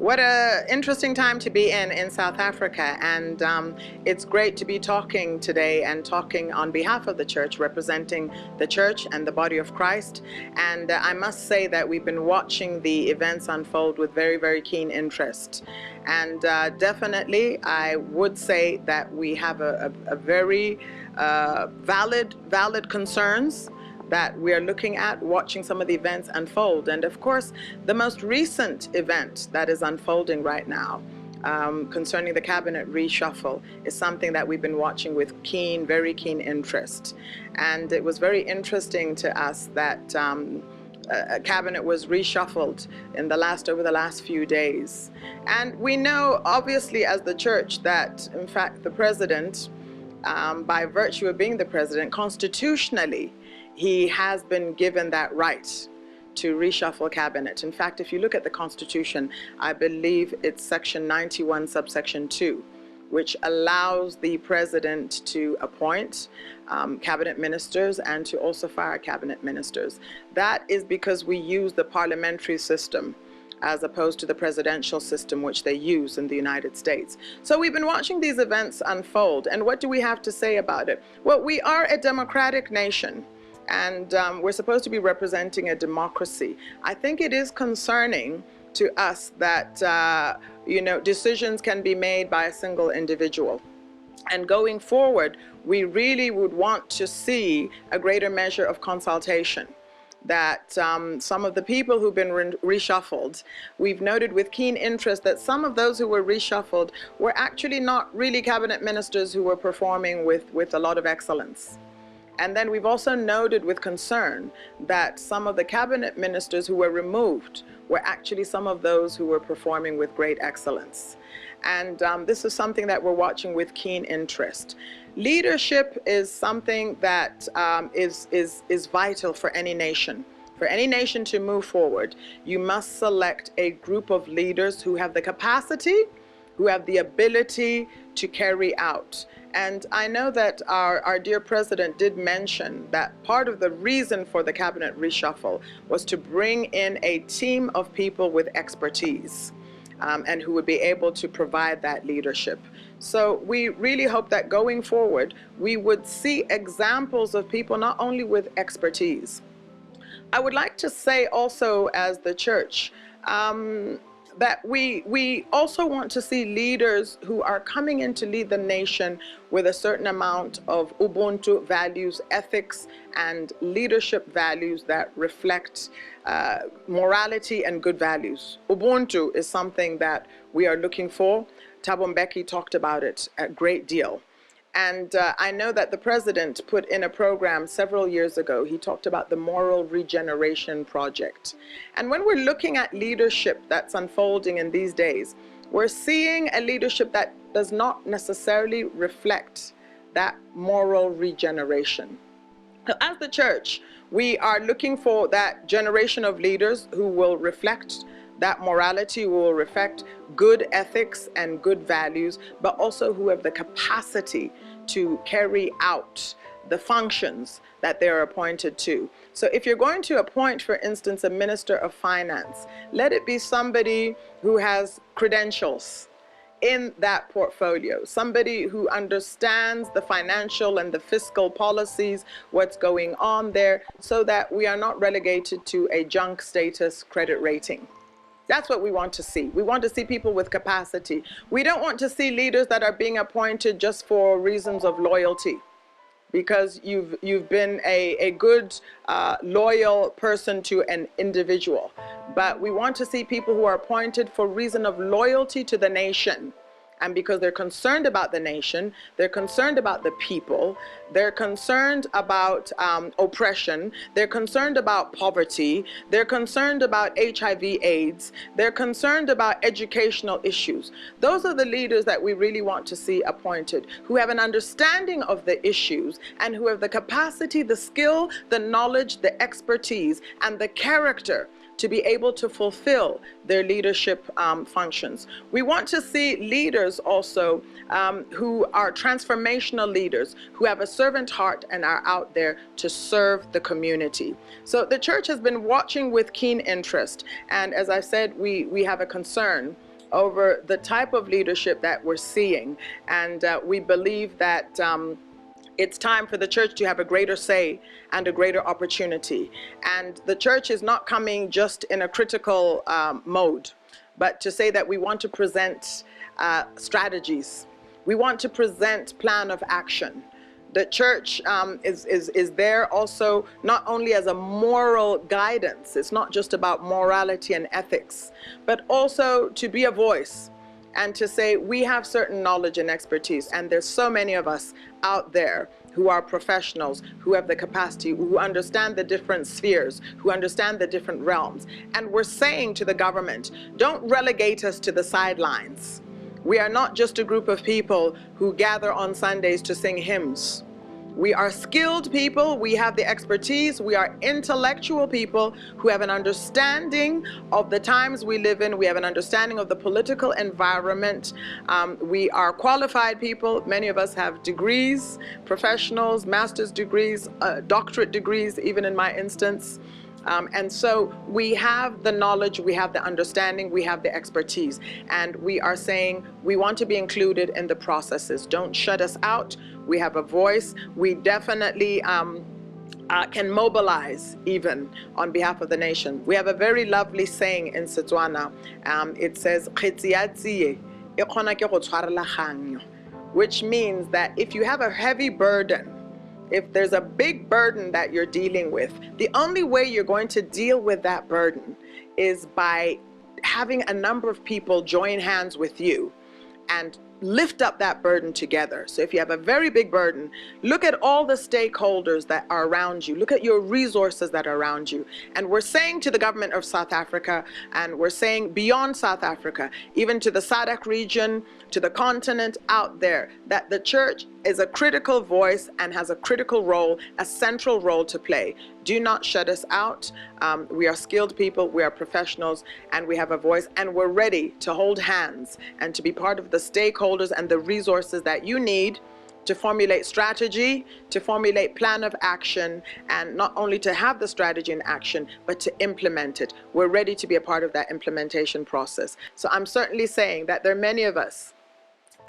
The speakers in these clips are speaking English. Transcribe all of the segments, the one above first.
What a interesting time to be in South Africa, and it's great to be talking today and talking on behalf of the church, representing the church and the body of Christ. And I must say that we've been watching the events unfold with very, very keen interest. And definitely, I would say that we have a very valid concerns that we are looking at, watching some of the events unfold. And of course, the most recent event that is unfolding right now concerning the cabinet reshuffle is something that we've been watching with very keen interest. And it was very interesting to us that a cabinet was reshuffled over the last few days. And we know, obviously, as the church, that in fact the president, by virtue of being the president, constitutionally, he has been given that right to reshuffle cabinet. In fact, if you look at the Constitution, I believe it's section 91, subsection 2, which allows the president to appoint cabinet ministers and to also fire cabinet ministers. That is because we use the parliamentary system as opposed to the presidential system which they use in the United States. So we've been watching these events unfold, and what do we have to say about it? Well, we are a democratic nation, and we're supposed to be representing a democracy. I think it is concerning to us that decisions can be made by a single individual. And going forward, we really would want to see a greater measure of consultation. That some of the people who've been reshuffled, we've noted with keen interest that some of those who were reshuffled were actually not really cabinet ministers who were performing with a lot of excellence. And then we've also noted with concern that some of the cabinet ministers who were removed were actually some of those who were performing with great excellence. And this is something that we're watching with keen interest. Leadership is something that is vital for any nation. For any nation to move forward, you must select a group of leaders who have the capacity, who have the ability to carry out. And I know that our dear president did mention that part of the reason for the cabinet reshuffle was to bring in a team of people with expertise and who would be able to provide that leadership. So we really hope that going forward, we would see examples of people not only with expertise. I would like to say also, as the church, that we also want to see leaders who are coming in to lead the nation with a certain amount of Ubuntu values, ethics, and leadership values that reflect morality and good values. Ubuntu is something that we are looking for. Thabo Mbeki talked about it a great deal. And I know that the president put in a program several years ago. He talked about the Moral Regeneration Project. And when we're looking at leadership that's unfolding in these days, we're seeing a leadership that does not necessarily reflect that moral regeneration. So as the church, we are looking for that generation of leaders who will reflect that morality, who will reflect good ethics and good values, but also who have the capacity to carry out the functions that they are appointed to. So if you're going to appoint, for instance, a minister of finance, let it be somebody who has credentials in that portfolio, somebody who understands the financial and the fiscal policies, what's going on there, so that we are not relegated to a junk status credit rating. That's what we want to see. We want to see people with capacity. We don't want to see leaders that are being appointed just for reasons of loyalty, because you've been a good, loyal person to an individual. But we want to see people who are appointed for reason of loyalty to the nation. And because they're concerned about the nation, they're concerned about the people, they're concerned about oppression, they're concerned about poverty, they're concerned about HIV/AIDS, they're concerned about educational issues. Those are the leaders that we really want to see appointed, who have an understanding of the issues and who have the capacity, the skill, the knowledge, the expertise, and the character to be able to fulfill their leadership functions. We want to see leaders also who are transformational leaders, who have a servant heart and are out there to serve the community. So the church has been watching with keen interest. And as I said, we have a concern over the type of leadership that we're seeing. And we believe that it's time for the church to have a greater say and a greater opportunity. And the church is not coming just in a critical mode, but to say that we want to present strategies. We want to present plan of action. The church is there also not only as a moral guidance. It's not just about morality and ethics, but also to be a voice and to say we have certain knowledge and expertise. And there's so many of us out there who are professionals, who have the capacity, who understand the different spheres, who understand the different realms. And we're saying to the government, don't relegate us to the sidelines. We are not just a group of people who gather on Sundays to sing hymns. We are skilled people, we have the expertise, we are intellectual people who have an understanding of the times we live in, we have an understanding of the political environment. We are qualified people, many of us have degrees, professionals, master's degrees, doctorate degrees, even in my instance. And so we have the knowledge, we have the understanding, we have the expertise, and we are saying we want to be included in the processes. Don't shut us out. We have a voice. We definitely can mobilize even on behalf of the nation. We have a very lovely saying in Setswana. It says, which means that if you have a heavy burden, if there's a big burden that you're dealing with, the only way you're going to deal with that burden is by having a number of people join hands with you and lift up that burden together. So if you have a very big burden, look at all the stakeholders that are around you. Look at your resources that are around you. And we're saying to the government of South Africa, and we're saying beyond South Africa, even to the SADC region, to the continent out there, that the church is a critical voice and has a critical role, a central role to play. Do not shut us out. We are skilled people, we are professionals, and we have a voice, and we're ready to hold hands and to be part of the stakeholders and the resources that you need to formulate strategy, to formulate plan of action, and not only to have the strategy in action, but to implement it. We're ready to be a part of that implementation process. So I'm certainly saying that there are many of us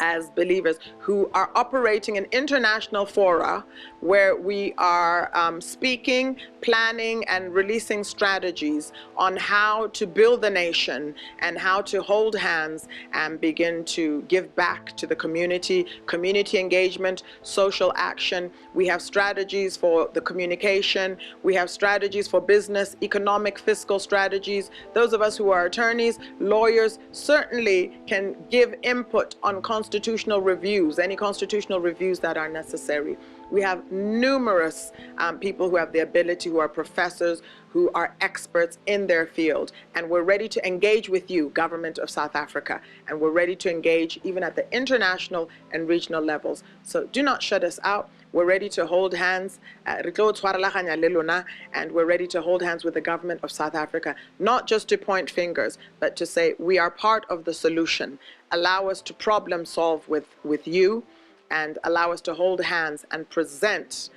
as believers who are operating in international fora where we are speaking, planning, and releasing strategies on how to build the nation and how to hold hands and begin to give back to the community, community engagement, social action. We have strategies for the communication. We have strategies for business, economic, fiscal strategies. Those of us who are attorneys, lawyers, certainly can give input on constitutional reviews, any constitutional reviews that are necessary. We have numerous people who have the ability, who are professors, who are experts in their field. And we're ready to engage with you, Government of South Africa. And we're ready to engage even at the international and regional levels. So do not shut us out. We're ready to hold hands, and we're ready to hold hands with the government of South Africa, not just to point fingers, but to say we are part of the solution. Allow us to problem solve with you, and allow us to hold hands and present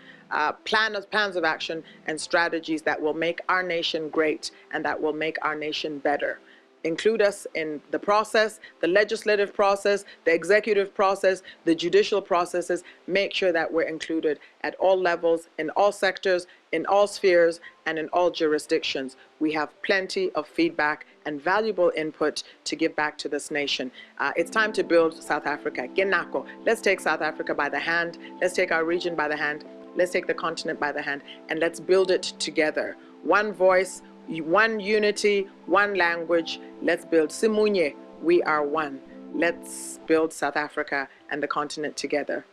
plans of action and strategies that will make our nation great and that will make our nation better. Include us in the process, the legislative process, the executive process, the judicial processes. Make sure that we're included at all levels, in all sectors, in all spheres, and in all jurisdictions. We have plenty of feedback and valuable input to give back to this nation. It's time to build South Africa. Genako. Let's take South Africa by the hand. Let's take our region by the hand. Let's take the continent by the hand, and let's build it together. One voice, one unity, one language. Let's build Simunye. We are one. Let's build South Africa and the continent together.